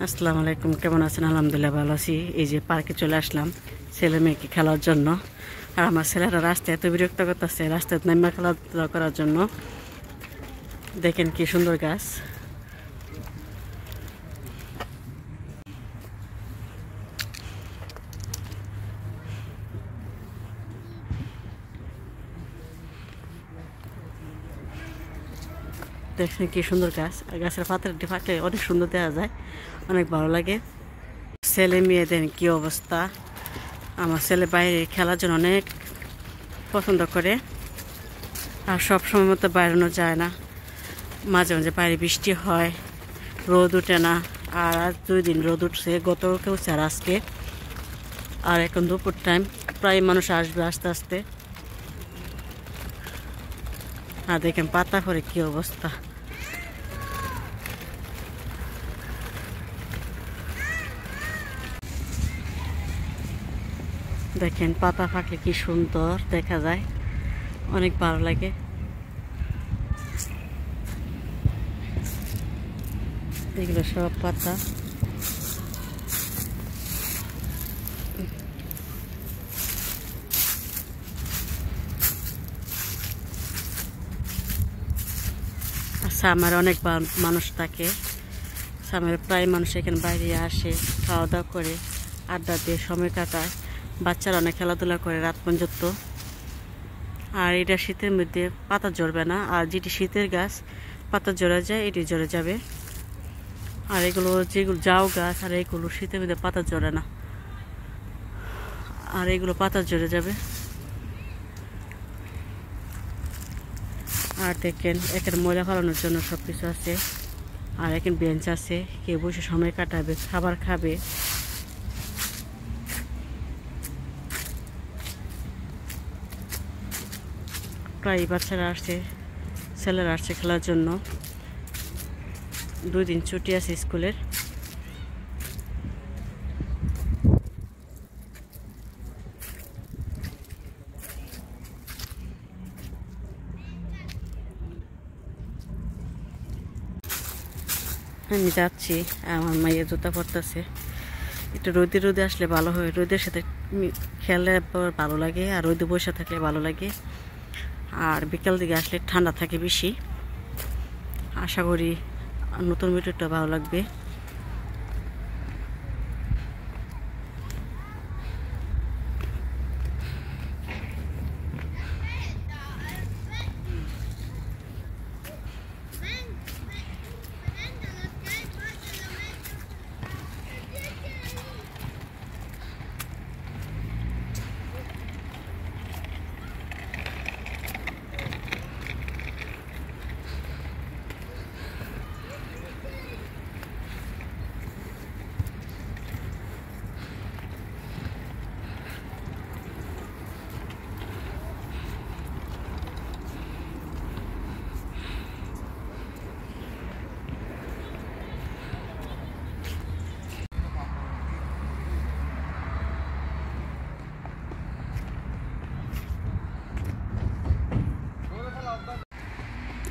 আসসালামু আলাইকুম, কেমন আছেন? আলহামদুলিল্লাহ ভালো আছি। এই যে পার্কে চলে আসলাম ছেলে মেয়েকে খেলার জন্য। আর আমার ছেলেরা রাস্তায় এত বিরক্ত করতেছে, রাস্তায় নামা খেলাধুলা করার জন্য। দেখেন কি সুন্দর গাছ। দেখেন কি সুন্দর গাছ, আর গাছের পাতাটি ফাটলে অনেক সুন্দর দেখা যায়, অনেক ভালো লাগে। ছেলে মেয়েদের কি অবস্থা! আমার ছেলে বাইরে খেলার জন্য অনেক পছন্দ করে, আর সব সময় মতো বাইরানো যায় না। মাঝে মাঝে বাইরে বৃষ্টি হয়, রোদ উঠে না। আর আজ 2 দিন রোদ উঠছে, গতকালকে উঠছে আর আজকে। আর এখন দুপুর টাইম, প্রায় মানুষ আসবে আস্তে আস্তে। আর দেখেন পাতা পরে কি অবস্থা। দেখেন পাতা ফাঁকলে কি সুন্দর দেখা যায়, অনেক ভালো লাগে। এগুলো সব পাতা। সামার অনেক মানুষ থাকে, সামার প্রায় মানুষ এখানে বাইরে আসে, খাওয়া দাওয়া করে, আড্ডা দিয়ে সময় কাটায়। বাচ্চারা অনেক খেলাধুলা করে রাত পর্যন্ত। আর এটা শীতের মধ্যে পাতা ঝরবে না, আর যেটি শীতের গাছ পাতা ঝরে যায় এটি ঝরে যাবে। আর এগুলো যেগুলো জাউ গাছ, আর এগুলো শীতের মধ্যে পাতা ঝরে না, আর এগুলো পাতা ঝরে যাবে। আর দেখেন এখানে ময়লা ফেলানোর জন্য সব কিছু আছে। আর এখানে বেঞ্চ আছে, কেউ বসে সময় কাটাবে, খাবার খাবে। প্রায় বাচ্চারা আসছে, ছেলেরা আসছে খেলার জন্য। 2 দিন ছুটি আছে স্কুলের। আমি যাচ্ছি, আমার মায়ের জুতা পরতেছে। একটু রোদে রোদে আসলে ভালো হয়, রোদের সাথে খেললে ভালো লাগে, আর রোদে বসে থাকলে ভালো লাগে। আর বিকাল দিকে আসলে ঠান্ডা থাকে বেশি। আশা করি নতুন ভিডিওটা ভালো লাগবে।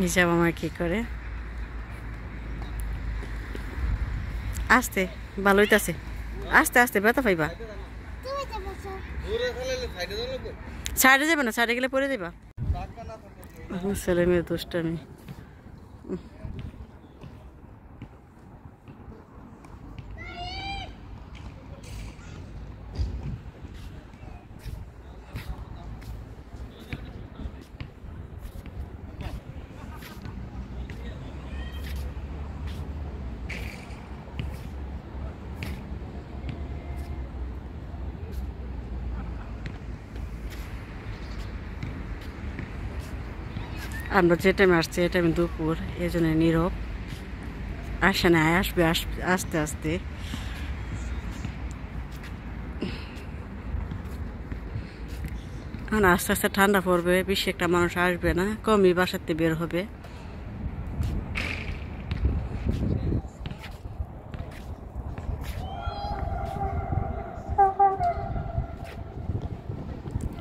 হিসাব আমার কি করে আসতে ভালো হইতাছে, আস্তে আস্তে ব্যথা পাইবা। সাইডে যাবে না, সাইডে গেলে পড়ে যাবা। ছেলে মেয়ে দুষ্টামি। আমরা যে টাইমে আসছি এই টাইমে দুপুর, এই জন্য নীরব। আসে না, আসবে আস্তে আস্তে। এখন আস্তে আস্তে ঠান্ডা পড়বে, বেশি একটা মানুষ আসবে না, কমই বাসাতে বের হবে।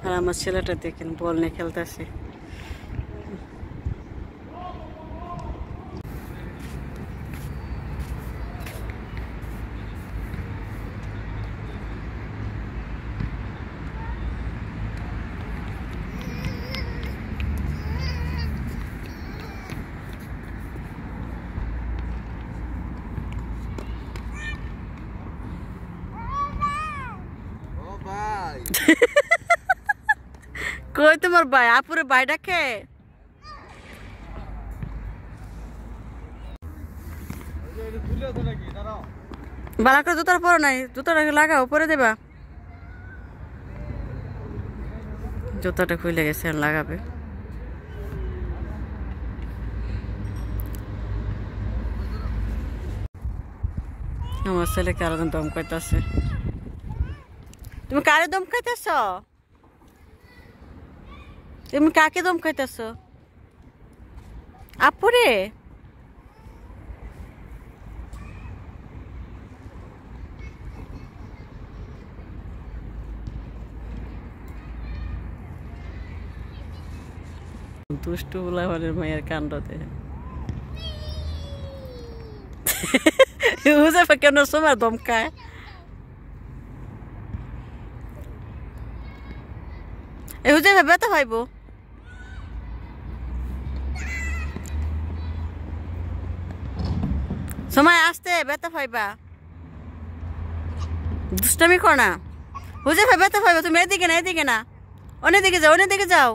আর আমার ছেলেটা দেখেন বল নিয়ে খেলতেছে। কই তোমার ভাই? আপুরে ভাই ডাকে। বালা করে জুতার পরো নাই, জুতাটা লাগাও, পরে দেবা। জুতাটা খুলে গেছে, লাগাবে। আমার ছেলে কারো দম খাইতেছে। তুমি কারে দম খাইতেছ? তুমি কাকে দম খাইতেছ? আপুরে? দুষ্টু বুলাওয়ালের মায়ের কাণ্ডতে হুজাইফা কেন সময় দমকায়? হুজাইফা ব্যথা পাইব। সময় আসতে ব্যথা পাইবা, দুষ্টামি কর না। হুজাইফা ব্যথা পাইবা। তুমি এদিকে না, এদিকে না, অন্যদিকে যাও, অন্যদিকে যাও।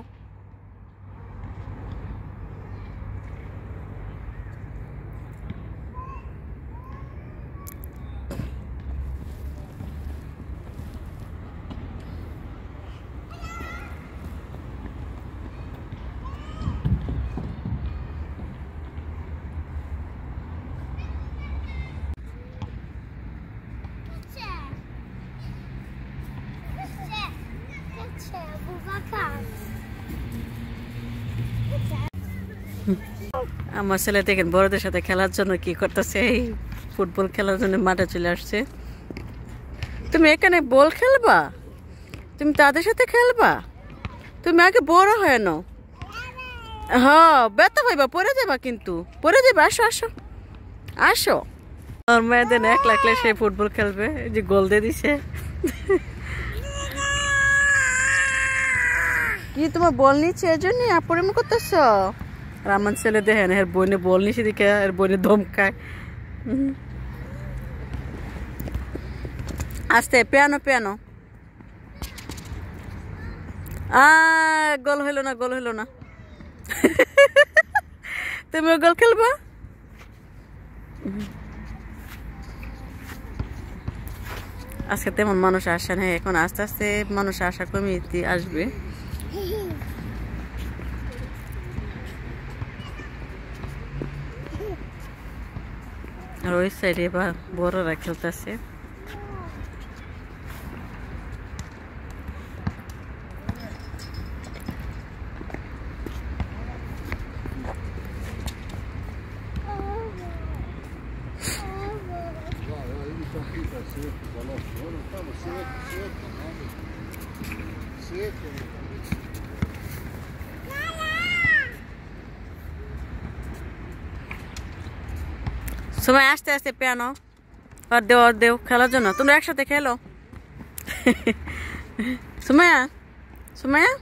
আমার ছেলে দেখেন বড়দের সাথে খেলার জন্য কি করতেছে, এই ফুটবল খেলার জন্য মাঠে চলে আসছে। তুমি এখানে বল খেলবা? তুমি তাদের সাথে খেলবা? তুমি আগে বড় হয় না। হ্যাঁ, ব্যথা পাইবা, পরে যাবা, কিন্তু পরে যাবা। আসো আসো আসো। আর মেয়েদের একলা একলা সে ফুটবল খেলবে। এই যে গোল দিয়ে দিছে। কি তোমার বল নিচ্ছে এই জন্য আপরিম করতেছ? আর আমার ছেলে দেখেন এর বইনে বল নিছে দিকে, এর বইনে ধমকায়। আস্তে, পিয়ানো পিয়ানো। গোল হইল না, গোল হইল না। তুমিও গোল খেলবা? আজকে তেমন মানুষ আসে না, এখন আস্তে আস্তে মানুষ আসা কমিয়ে আসবে। আর ওই সাইডে বা বড়রা খেলতেছে। সময় আস্তে আস্তে পিয়ানো আর দেও খেলার জন্য। তোমরা একসাথে খেলো। সুমায়া, সুমায়া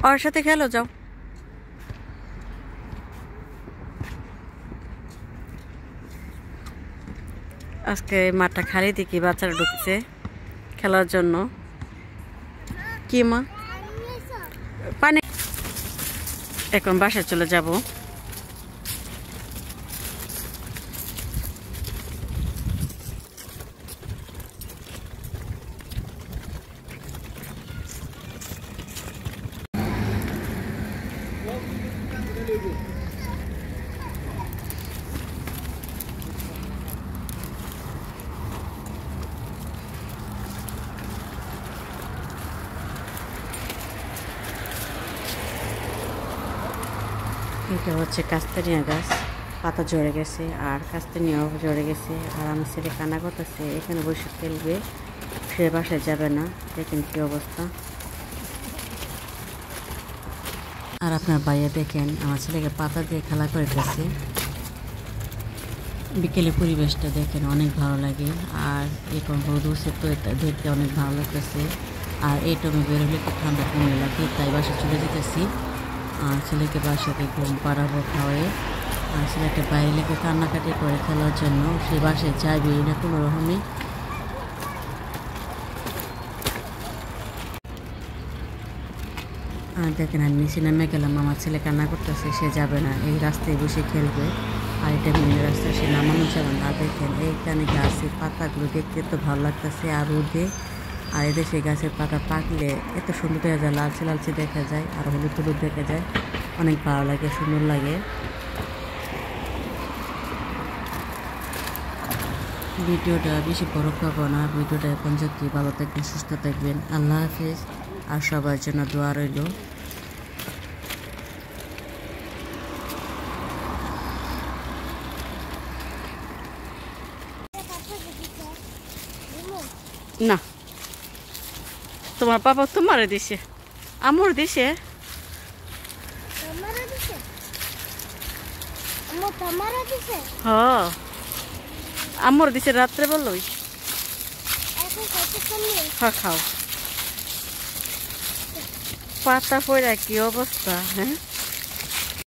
ওর সাথে খেলো, যাও। আজকে মাঠটা খালি দেখি, বাচ্চারা ঢুকছে খেলার জন্য। কি মা? পানি। এখন বাসায় চলে যাব। এটা হচ্ছে কাস্তানিয়া গাছ, পাতা ঝরে গেছে আর কাস্তানিয়াও ঝরে গেছে। আর আমার ছেলে কান্না করতেছে, এখানে বসে খেলবে, সে বাসায় যাবে না। দেখেন কি অবস্থা। আর আপনার ভাইয়া দেখেন আমার ছেলেকে পাতা দিয়ে খেলা করে গেছে। বিকেলে পরিবেশটা দেখেন অনেক ভালো লাগে। আর এখন রোদ উঠছে তো এটা দেখতে অনেক ভালো লাগতেছে। আর এই টাইমে বেরোলে একটু ঠান্ডা কমে লাগে, তাই বাসায় চলে যেতেছি। আর ছেলেকে বাসাতে ঘুম পাড়াবো, খাওয়াই। আর ছেলেকে বাইরে লেগে কান্নাকাটি করে খেলার জন্য, সে বাসায় যাবেই না কোনো রকমই। আর দেখেন আমি নিচে নেমে গেলাম, আমার ছেলে কান্না করতেছে, সে যাবে না, এই রাস্তায় বসে খেলবে। আর এটা মেন রাস্তা, সে নামানো যাবে না। দেখেন এইখানে গাছের পাতাগুলো দেখতে তো ভালো লাগতেছে আর রোদে। আর এদেশে গাছের পাতা পাকলে এত সুন্দর দেখা যায়, লালচে লালচে দেখা যায় আর হলুদ হলুদ দেখা যায়, অনেক ভালো লাগে, সুন্দর লাগে। ভিডিওটা বেশি বড় করবো না, ভিডিওটা এখন যদি ভালো থাকবেন, সুস্থ থাকবেন, আল্লাহ হাফিজ। আর সবার জন্য দোয়া রইল। না, তোমার বাবা তোমারে দিছে, আমার দিছে। হ, আমার দিছে রাত্রে বললই। হ্যাঁ খাও। পাতা পড়া কি অবস্থা, হ্যাঁ।